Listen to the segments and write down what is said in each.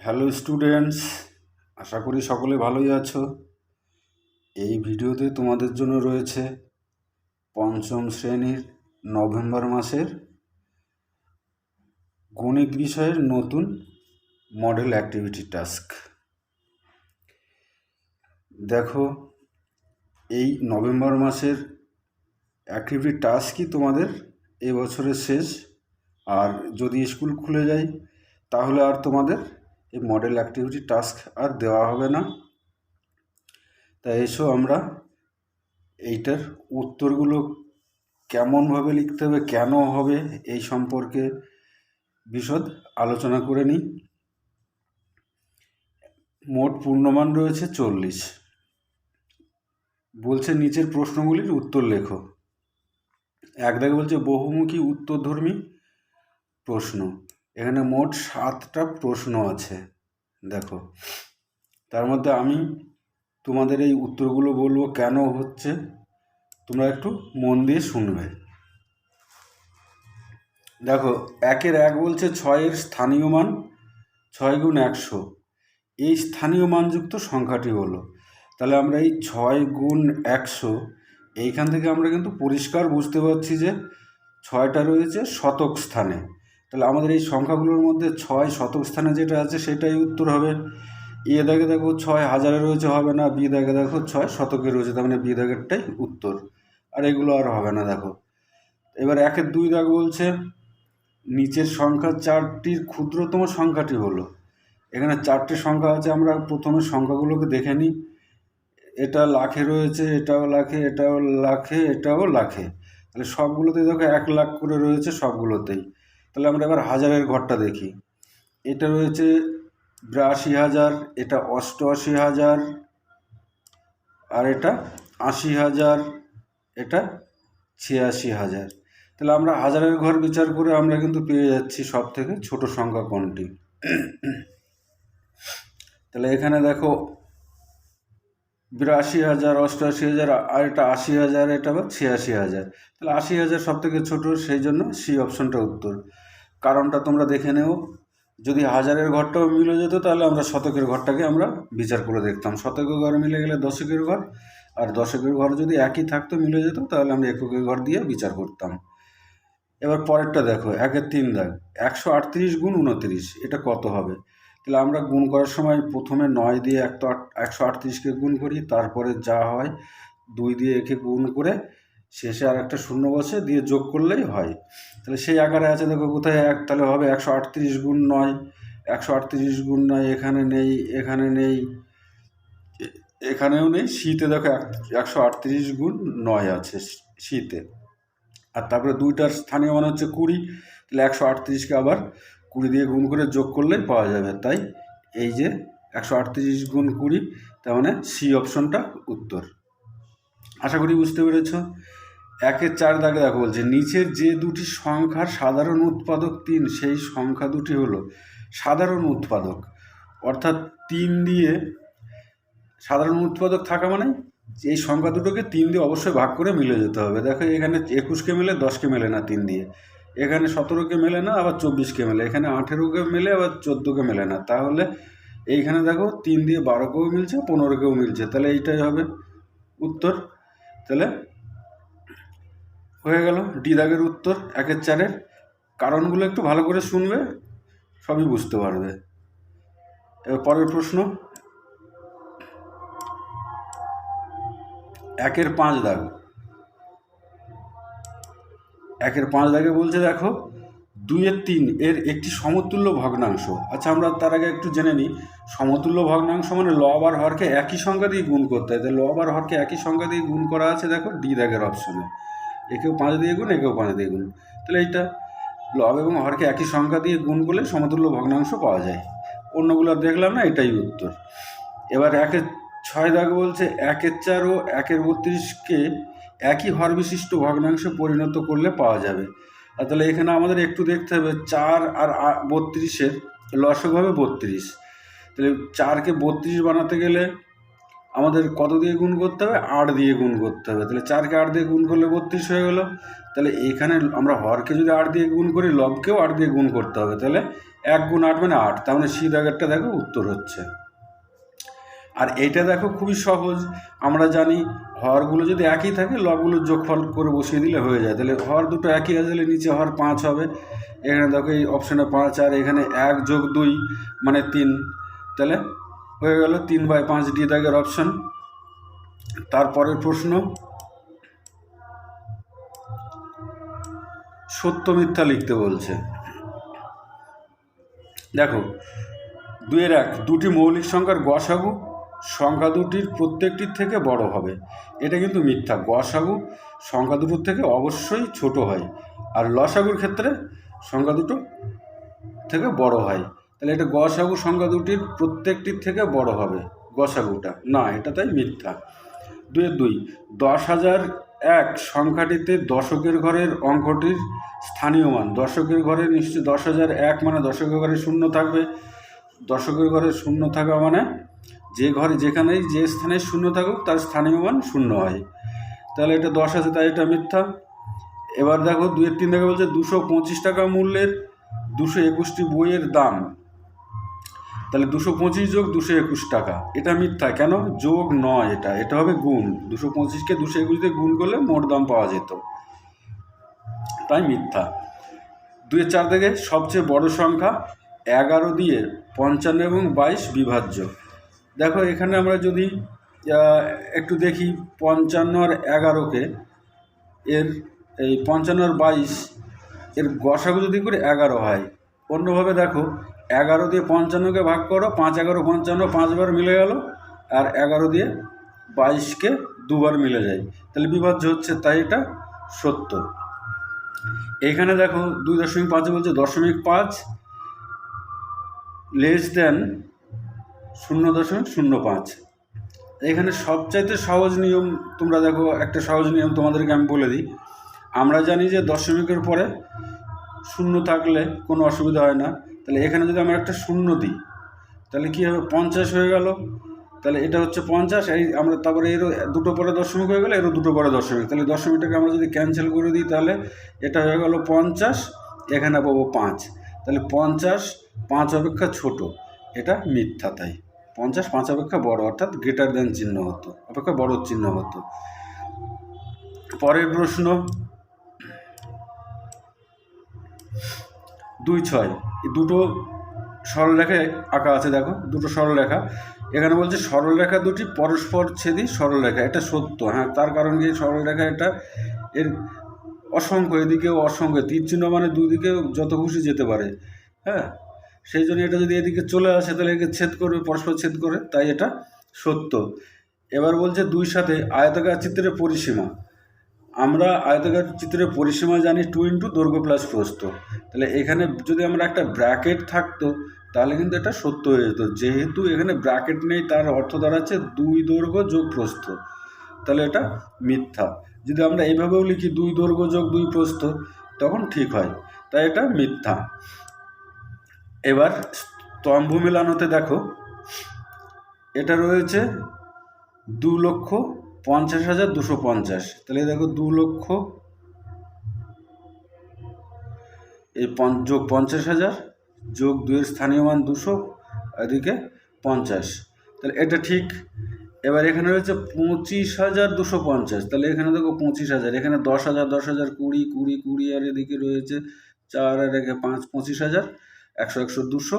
Hello students, আশা করি সকলে ভালোই আছো। এই ভিডিওতে তোমাদের জন্য রয়েছে পঞ্চম শ্রেণীর নভেম্বর মাসের গণিত বিষয়ের নতুন মডেল অ্যাক্টিভিটি টাস্ক। দেখো, এই নভেম্বর মাসের অ্যাক্টিভিটি টাস্কই তোমাদের এই বছরের শেষ। আর যদি স্কুল খুলে যায় তাহলে আর তোমাদের এই মডেল অ্যাক্টিভিটি টাস্ক আর দেওয়া হবে না। তাই এসো আমরা এইটার উত্তরগুলো কেমনভাবে লিখতে হবে, কেন হবে, এই সম্পর্কে বিশদ আলোচনা করে নিই। মোট পূর্ণমান রয়েছে 40। বলছে নিচের প্রশ্নগুলির উত্তর লেখো। এক দাগে বলছে বহুমুখী উত্তরধর্মী প্রশ্ন। এখানে মোট 7টা প্রশ্ন আছে। দেখো, তার মধ্যে আমি তোমাদের এই উত্তরগুলো বলবো কেন হচ্ছে, তোমরা একটু মন দিয়ে শুনবে। দেখো, 1 বলছে 6 স্থানীয় মান 6 গুণ 100। এই স্থানীয় মানযুক্ত সংখ্যাটি হলো, তাহলে আমরা এই 6 গুণ 100 এইখান থেকে আমরা কিন্তু পরিষ্কার বুঝতে পারছি যে 6টা রয়েছে শতক স্থানে। তাহলে আমাদের এই সংখ্যাগুলোর মধ্যে 6 শতক স্থানে যেটা আছে সেটাই উত্তর হবে। এ দাগে দেখো 6 হাজারে রয়েছে, হবে না। বি দাগে দেখো 6 শতকে রয়েছে, তার মানে বি দাগেরটাই উত্তর। আর এগুলো আর হবে না। দেখো, এবার 2 দাগ বলছে নিচের সংখ্যা 4টির ক্ষুদ্রতম সংখ্যাটি হলো। এখানে 4টে সংখ্যা আছে, আমরা প্রথমে সংখ্যাগুলোকে দেখে নিই। এটা লাখে রয়েছে, এটাও লাখে, এটাও লাখে, এটাও লাখে। তাহলে সবগুলোতেই দেখো 1 লাখ করে রয়েছে সবগুলোতেই। তাহলে আমরা এবার হাজারের ঘরটা দেখি। এটা রয়েছে 82,000, এটা 88,000, আর এটা 80,000, এটা 86,000। তাহলে আমরা হাজারের ঘর বিচার করে আমরা কিন্তু পেয়ে যাচ্ছি সব থেকে ছোট সংখ্যা কোনটি। তাহলে এখানে দেখো 82,000, 88,000, আর এটা 80,000, এটা বা 86,000। তাহলে 80,000 সব থেকে ছোটো, সেই জন্য সি অপশনটা উত্তর। কারণটা তোমরা দেখে নেও। যদি হাজারের ঘরটাও মিলে যেত তাহলে আমরা শতকের ঘরটাকে আমরা বিচার করে দেখতাম। শতকের ঘর মিলে গেলে দশকের ঘর, আর দশকের ঘর যদি একই থাকতো, মিলে যেত, তাহলে আমরা এককের ঘর দিয়ে বিচার করতাম। এবার পরেরটা দেখো, 3 দাগ 138 গুণ 29, এটা কত হবে? তাহলে আমরা গুণ করার সময় প্রথমে 9 দিয়ে 138কে গুণ করি, তারপরে যা হয় 2 দিয়ে একে গুণ করে শেষে আর একটা শূন্য বসে দিয়ে যোগ করলেই হয়। তাহলে সেই আকারে আছে, দেখো কোথায় তাহলে হবে 138 গুণ 9। 138 গুণ 9 এখানে নেই, এখানে নেই, এখানেও নেই। শীতে দেখো 138 গুণ 9 আছে শীতে। আর তারপরে 2টার স্থানীয় মান হচ্ছে 20। তাহলে 138কে আবার 20 দিয়ে গুণ করে যোগ করলেই পাওয়া যাবে। তাই এই যে 138 গুণ 20, তার মানে সি অপশনটা উত্তর। আশা করি বুঝতে পেরেছ। 4 দাগে দেখো বলছে নিচের যে দুটি সংখ্যার সাধারণ উৎপাদক 3, সেই সংখ্যা দুটি হলো সাধারণ উৎপাদক। অর্থাৎ 3 দিয়ে সাধারণ উৎপাদক থাকা মানে এই সংখ্যা দুটোকে 3 দিয়ে অবশ্যই ভাগ করে মিলে যেতে হবে। দেখো, এখানে 21কে মেলে, 10কে মেলে না 3 দিয়ে। এখানে 17কে মেলে না, আবার 24কে মেলে। এখানে 18কে মেলে, আবার 14কে মেলে না। তাহলে এইখানে দেখো 3 দিয়ে 12কেও মিলছে, 15কেও মিলছে। তাহলে এইটাই হবে উত্তর। তাহলে হয়ে গেল ডি দাগের উত্তর 4। কারণগুলো একটু ভালো করে শুনবে, সবই বুঝতে পারবে। এবার পরের প্রশ্ন, 5 দাগ। 5 দাগে বলছে দেখো 2/3 এর একটি সমতুল্য ভগ্নাংশ। আচ্ছা, আমরা তার আগে একটু জেনে নিই। সমতুল্য ভগ্নাংশ মানে লব আর হরকে একই সংখ্যা দিয়ে গুণ করতে হয়। তাই লব আর হরকে একই সংখ্যা দিয়ে গুণ করা আছে, দেখো ডি দাগের অপশনে। একেও 5 দিয়ে গুণ, একেও 5 দিয়ে গুণ। তাহলে এইটা লব এবং হরকে একই সংখ্যা দিয়ে গুণ করলে সমতুল্য ভগ্নাংশ পাওয়া যায়। অন্যগুলো দেখলাম না, এটাই উত্তর। এবার 6 দাগ বলছে 1/4 ও 1/32কে একই হর বিশিষ্ট ভগ্নাংশে পরিণত করলে পাওয়া যাবে। আর তাহলে এখানে আমাদের একটু দেখতে হবে 4 আর 32-এর লসগু হবে 32। তাহলে 4কে 32 বানাতে গেলে আমাদের কত দিয়ে গুণ করতে হবে? 8 দিয়ে গুণ করতে হবে। তাহলে 4কে 8 দিয়ে গুণ করলে 32 হয়ে গেল। তাহলে এখানে আমরা হরকে যদি 8 দিয়ে গুণ করি, লবকেও 8 দিয়ে গুণ করতে হবে। তাহলে 1 গুণ 8 মানে 8, তার মানে সি দাগেরটা দেখো উত্তর হচ্ছে। আর এইটা দেখো খুবই সহজ, আমরা জানি হরগুলো যদি একই থাকে লবগুলোর যোগফল করে বসিয়ে দিলে হয়ে যায়। তাহলে হর দুটো একই আছে, তাহলে নিচে হর 5 হবে। এখানে দেখো এই অপশানে 5, আর এখানে 1 যোগ 2 মানে 3, তাহলে হয়ে গেল 3/5 ডি দাগের অপশান। তারপরের প্রশ্ন, সত্য মিথ্যা লিখতে বলছে। দেখো 2-1, দুটি মৌলিক সংখ্যার গসাগু সংখ্যা দুটির প্রত্যেকটির থেকে বড় হবে। এটা কিন্তু মিথ্যা। গসাগু সংখ্যা দুটোর থেকে অবশ্যই ছোট হয়, আর লসাগুর ক্ষেত্রে সংখ্যা দুটো থেকে বড় হয়। তাহলে এটা গসাগু সংখ্যা দুটির প্রত্যেকটির থেকে বড় হবে গসাগুটা, না এটা তাই মিথ্যা। 2-2, 10,001 সংখ্যাটিতে দশকের ঘরের অঙ্কটির স্থানীয় মান। দশকের ঘরে নিশ্চয়ই 10,001 মানে দশকের ঘরে শূন্য থাকবে। দশকের ঘরে শূন্য থাকা মানে যে ঘরে যেখানেই যে স্থানে শূন্য থাকুক তার স্থানীয় মান শূন্য হয়। তাহলে এটা 10 আছে, তাই এটা মিথ্যা। এবার দেখো 2-3 দেখে বলছে 225 টাকা মূল্যের 221টি বইয়ের দাম। তাহলে 225 যোগ 221 টাকা, এটা মিথ্যা। কেন? যোগ নয়, এটা হবে গুণ। 225কে 221 দিয়ে গুণ করলে মোট দাম পাওয়া যেত, তাই মিথ্যা। 2-4 থেকে সবচেয়ে বড় সংখ্যা 11 দিয়ে 55 এবং 22 বিভাজ্য। দেখো এখানে আমরা যদি একটু দেখি 55 আর 11কে, এর এই 55 আর 22 এর গসাগু যদি করে 11 হয়। অন্যভাবে দেখো 11 দিয়ে 55কে ভাগ করো, 5-11 55, 5 বার মিলে গেল, আর 11 দিয়ে 22কে 2 বার মিলে যায়, তাহলে বিভাজ্য হচ্ছে, তাই এটা সত্য। এইখানে দেখো 2.5 বলছে 0.5 লেস দেন 0.05। এখানে সবচাইতে সহজ নিয়ম, তোমরা দেখো একটা সহজ নিয়ম তোমাদেরকে আমি বলে দিই। আমরা জানি যে দশমিকের পরে শূন্য থাকলে কোনো অসুবিধা হয় না। তাহলে এখানে যদি আমরা একটা শূন্য দিই তাহলে কী হবে, 50 হয়ে গেল। তাহলে এটা হচ্ছে 50, এই আমরা তারপরে এরও দুটো পরে দশমিক হয়ে গেলে, এরও দুটো পরে দশমিক, তাহলে দশমিকটাকে আমরা যদি ক্যান্সেল করে দিই তাহলে এটা হয়ে গেল 50, এখানে পাবো 5। তাহলে 50 5 অপেক্ষা ছোট, এটা মিথ্যা। তাই 50 5 অপেক্ষা বড়, অর্থাৎ গ্রেটার দ্যান চিহ্ন হতো, অপেক্ষা বড় চিহ্ন হতো। পরের প্রশ্ন 2-6, এই দুটো সরলরেখায় আঁকা আছে। দেখো দুটো সরলরেখা, এখানে বলছে সরলরেখা দুটি পরস্পর ছেদি সরলরেখা। এটা সত্য, হ্যাঁ। তার কারণ কি, সরলরেখা এটা এর অসংখ্য, এদিকেও অসংখ্য, তীর চিহ্ন মানে দুই দিকে যত খুশি যেতে পারে, হ্যাঁ। সেই জন্য এটা যদি এদিকে চলে আসে তাহলে একে ছেদ করবে, পরস্পর ছেদ করে, তাই এটা সত্য। এবার বলছে 2 সাথে আয়তাকার চিত্রের পরিসীমা। আমরা আয়তাকার চিত্রের পরিসীমা জানি 2 ইন্টু দৈর্ঘ্য প্লাস প্রস্থ। তাহলে এখানে যদি আমরা একটা ব্র্যাকেট থাকতো তাহলে কিন্তু এটা সত্য হয়ে যেত। যেহেতু এখানে ব্র্যাকেট নেই তার অর্থ দাঁড়াচ্ছে 2 দৈর্ঘ্য যোগ প্রস্থ, তাহলে এটা মিথ্যা। যদি আমরা এইভাবেও লিখি 2 দৈর্ঘ্য যোগ 2 প্রস্থ, তখন ঠিক হয়, তাই এটা মিথ্যা। এবার স্তম্ভ মেলানোতে দেখো এটা রয়েছে 2,50,250। তাহলে দেখো 2,00,000 এই যোগ 50,000 যোগ 2-এর স্থানীয় মান 200, এদিকে 50, তাহলে এটা ঠিক। এবার এখানে রয়েছে 25,250, তাহলে এখানে দেখো 25,000, এখানে 10,000 10,000 20 20 20, আর এদিকে রয়েছে 4 আর 1 5, 25,000 100 100 200,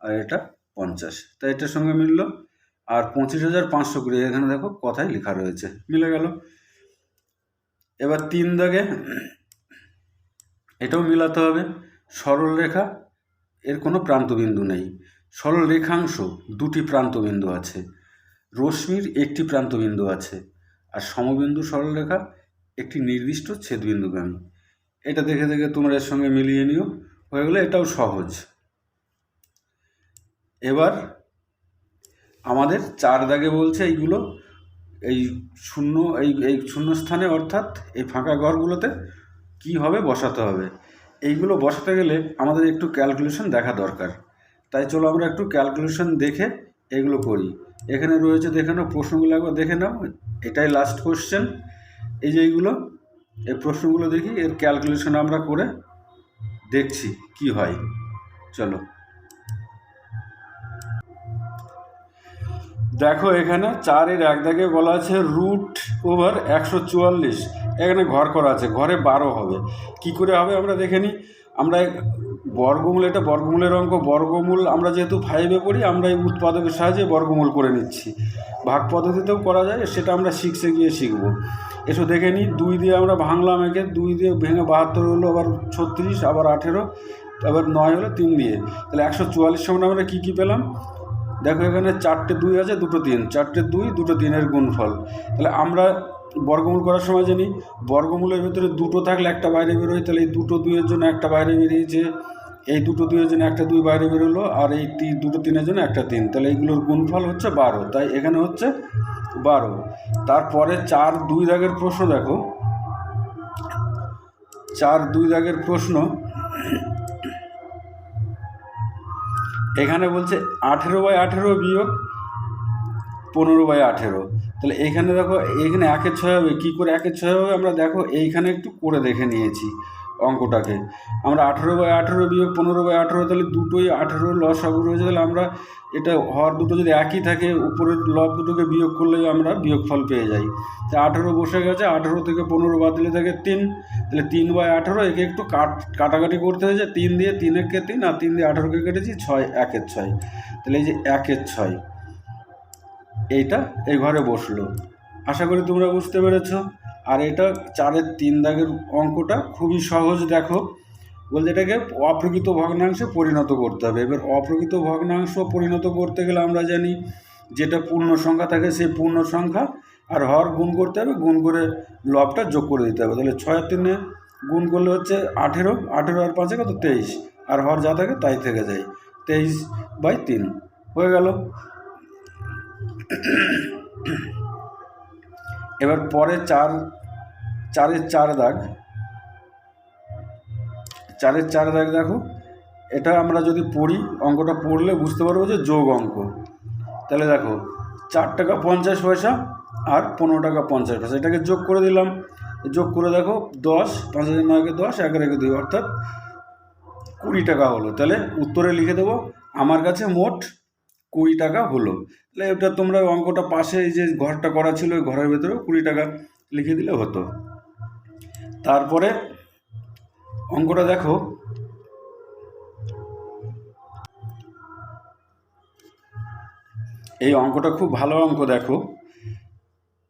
আর এটা 50, তাই এটার সঙ্গে মিলল। আর 25,520 এখানে দেখো কথাই লেখা রয়েছে, মিলে গেল। এবার 3 দাগে এটাও মিলাতে হবে। সরল রেখা এর কোনো প্রান্তবিন্দু নেই, সরল রেখাংশ 2টি প্রান্তবিন্দু আছে, রশ্মির 1টি প্রান্তবিন্দু আছে, আর সমবিন্দু সরলরেখা একটি নির্দিষ্ট ছেদবিন্দুগামী। এটা দেখে দেখে তোমরা এর সঙ্গে মিলিয়ে নিও, হয়ে গেলে এটাও সহজ। এবার আমাদের 4 দাগে বলছে এইগুলো, এই শূন্য এই শূন্যস্থানে অর্থাৎ এই ফাঁকা ঘরগুলোতে কীভাবে বসাতে হবে। এইগুলো বসাতে গেলে আমাদের একটু ক্যালকুলেশন দেখা দরকার, তাই চলো আমরা একটু ক্যালকুলেশন দেখে এগুলো করি। এখানে রয়েছে দেখে নাও, প্রশ্নগুলো একবার দেখে নাও, এটাই লাস্ট কোশ্চেন। এই যে এইগুলো, এই প্রশ্নগুলো দেখি, এর ক্যালকুলেশন আমরা করে দেখছি কি হয়। চলো। দেখো এখানে 4-এর 1 দাগে বলা আছে √144। এখানে ঘর করা আছে, ঘরে 12 হবে। কি করে হবে আমরা দেখে নিই। আমরা বর্গমূল, এটা বর্গমূলের অঙ্ক। বর্গমূল আমরা যেহেতু 5-এ পড়ি, আমরা এই উৎপাদকের সাহায্যে বর্গমূল করে নিচ্ছি। ভাগ পদ্ধতিতেও করা যায়, সেটা আমরা 6-এ গিয়ে শিখব। এসো দেখে নিই। 2 দিয়ে আমরা ভাঙলাম, একে 2 দিয়ে ভেঙে 72 হলো, আবার 36, আবার 18, আবার 9 হলো 3 দিয়ে। তাহলে 144 সমান আমরা কী কী পেলাম দেখো। এখানে 4টে 2 আছে, 2টো 3, 4টে 2, 2টো 3-এর গুণফল। তাহলে আমরা বর্গমূল করার সময় জানি বর্গমূলের ভিতরে 2টো থাকলে একটা বাইরে বেরোয়। তাহলে এই 2টো 2-এর জন্য একটা বাইরে বেরিয়েছে, এই 2টো 2-এর জন্য একটা 2 বাইরে বেরোলো, আর এই 2টো 3-এর জন্য একটা 3। তাহলে এইগুলোর গুণফল হচ্ছে 12। তাই এখানে হচ্ছে 12। তারপরে 4-2 দাগের প্রশ্ন দেখো। 4-2 দাগের প্রশ্ন এখানে বলছে 18/18 বিয়োগ 15/18। তাহলে এইখানে দেখো, এইখানে 1/6 হবে। কী করে 1/6 হবে আমরা দেখো এইখানে একটু করে দেখে নিয়েছি অঙ্কটাকে। আমরা 18/18 বিয়োগ 15/18, তাহলে দুটোই 18 লসাগু রয়েছে। তাহলে আমরা এটা হর দুটো যদি একই থাকে, উপরের লব দুটোকে বিয়োগ করলেই আমরা বিয়োগফল পেয়ে যাই। তা 18 বসে গেছে, 18 থেকে 15 বাদ দিলে থাকে 3। তাহলে 3/18, একে একটু কাটাকাটি করতে হয়েছে। 3 দিয়ে 3-একে 3, আর 3 দিয়ে 18-কে কেটেছি 6, 1/6। তাহলে এই যে 1/6 এইটা এই ঘরে বসলো। আশা করি তোমরা বুঝতে পেরেছ। আর এটা 4-এর 3 দাগের অঙ্কটা খুবই সহজ। দেখো বলতে এটাকে অপ্রকৃত ভগ্নাংশে পরিণত করতে হবে। এবার অপ্রকৃত ভগ্নাংশ পরিণত করতে গেলে আমরা জানি যেটা পূর্ণ সংখ্যা থাকে সেই পূর্ণ সংখ্যা আর হর গুণ করতে হবে, গুণ করে লবটা যোগ করে দিতে হবে। তাহলে 6 আর 3 গুণ করলে হচ্ছে 18, 18 আর 5 কত 23, আর হর যা থাকে তাই থেকে যায়। 23/3 হয়ে গেল। এবার পরে 4-এর 4 দাগ। 4-এর 4 দাগ দেখো। এটা আমরা যদি পড়ি, অঙ্কটা পড়লে বুঝতে পারবো যে যোগ অঙ্ক। তাহলে দেখো 4 টাকা 50 পয়সা আর 15 টাকা 50 পয়সা, এটাকে যোগ করে দিলাম। যোগ করে দেখো 10, 5,900 10, 11 2, অর্থাৎ 20 টাকা হলো। তাহলে উত্তরে লিখে দেবো আমার কাছে মোট 20 টাকা হলো। তাহলে এটা তোমরা অঙ্কটা পাশে এই যে ঘরটা করা ছিল, ওই ঘরের ভেতরেও 20 টাকা লিখে দিলে হতো। তারপরে অঙ্কটা দেখো। এই অঙ্কটা খুব ভালো অঙ্ক। দেখো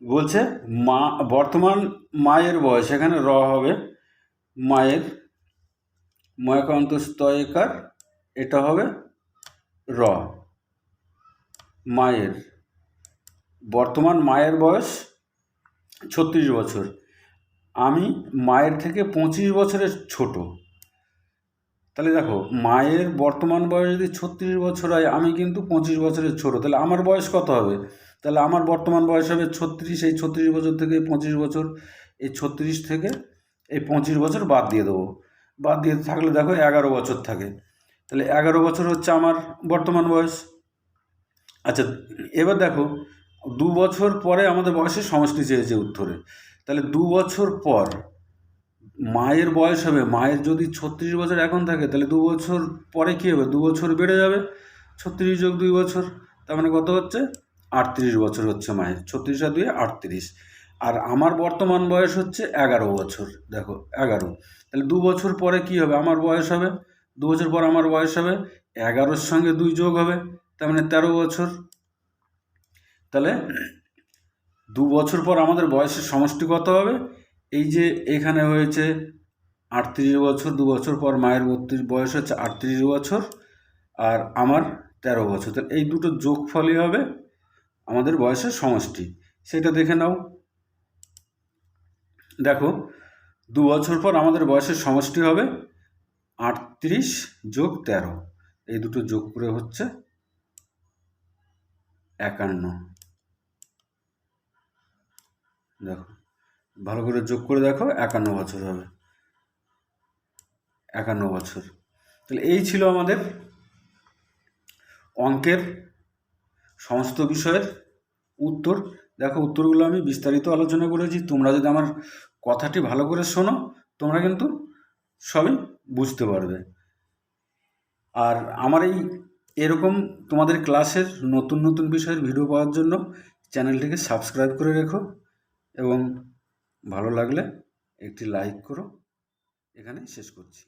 বলছে বর্তমান মায়ের বয়স, এখানে র হবে মায়ের, ময়কান্তস্তয়কার, এটা হবে র। মায়ের বর্তমান মায়ের বয়স 36 বছর। আমি মায়ের থেকে 25 বছরের ছোট। তাহলে দেখো মায়ের বর্তমান বয়স যদি 36 বছর হয়, আমি কিন্তু 25 বছরের ছোট। তাহলে আমার বয়স কত হবে? তাহলে আমার বর্তমান বয়স হবে 36। এই 36 বছর থেকে 25 বছর, এই 36 থেকে এই 25 বছর বাদ দিয়ে দেবো। বাদ দিয়ে থাকলে দেখো 11 বছর থাকে। তাহলে 11 বছর হচ্ছে আমার বর্তমান বয়স। আচ্ছা, এবার দেখো 2 বছর পরে আমাদের বয়সের সমষ্টি চেয়েছে উত্তরে। তাহলে 2 বছর পর মায়ের বয়স হবে, মায়ের যদি 36 বছর এখন থাকে, তাহলে 2 বছর পরে কী হবে? 2 বছর বেড়ে যাবে। 36 যোগ 2 বছর, তার মানে কত হচ্ছে? 38 বছর হচ্ছে মায়ের। 36 আর 2 38। আর আমার বর্তমান বয়স হচ্ছে 11 বছর। দেখো 11। তাহলে 2 বছর পরে কী হবে? আমার বয়স হবে, 2 বছর পর আমার বয়স হবে 11-র সঙ্গে 2 যোগ হবে, তার মানে 13 বছর। তাহলে 2 বছর পর আমাদের বয়সের সমষ্টি কত হবে? এই যে এখানে হয়েছে 38 বছর, 2 বছর পর মায়ের বয়স হচ্ছে 38 বছর, আর আমার 13 বছর। তাহলে এই দুটো যোগফলই হবে আমাদের বয়সের সমষ্টি। সেটা দেখে নাও। দেখো 2 বছর পর আমাদের বয়সের সমষ্টি হবে 38 যোগ 13। এই দুটো যোগ করে হচ্ছে 51। দেখো ভালো করে যোগ করে দেখো, 51 বছর হবে। 51 বছর। তাহলে এই ছিল আমাদের অঙ্কের সমস্ত বিষয়ের উত্তর। দেখো উত্তরগুলো আমি বিস্তারিত আলোচনা করেছি। তোমরা যদি আমার কথাটি ভালো করে শোনো, তোমরা কিন্তু সবই বুঝতে পারবে। আর আমার এই এরকম তোমাদের ক্লাসের নতুন নতুন বিষয়ের ভিডিও পাওয়ার জন্য চ্যানেলটিকে সাবস্ক্রাইব করে রেখো এবং ভালো লাগলে একটি লাইক করো। এখানে শেষ করছি।